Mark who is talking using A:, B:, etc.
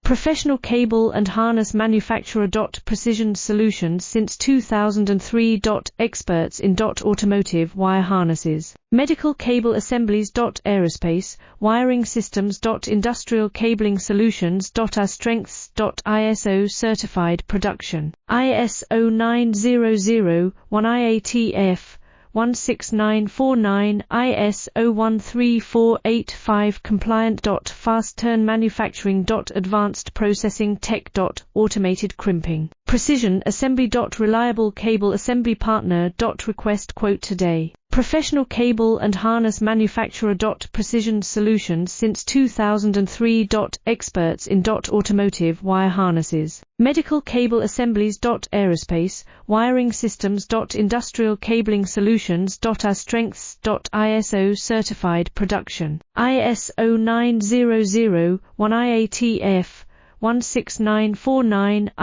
A: Professional cable and harness manufacturer. Precision solutions since 2003. Experts in automotive wire harnesses. Medical cable assemblies. Aerospace wiring systems. Industrial cabling solutions. Our strengths. ISO certified production. ISO 9001 IATF 16949 ISO 13485 compliant. Fast turn manufacturing. Advanced processing tech. Automated crimping. Precision assembly. Reliable cable assembly partner. Request quote today. Professional cable and harness manufacturer. Precision solutions since 2003. Experts in automotive wire harnesses. Medical cable assemblies. Aerospace wiring systems. Industrial cabling solutions. Our strengths. ISO certified production. ISO 9001 IATF 16949 IS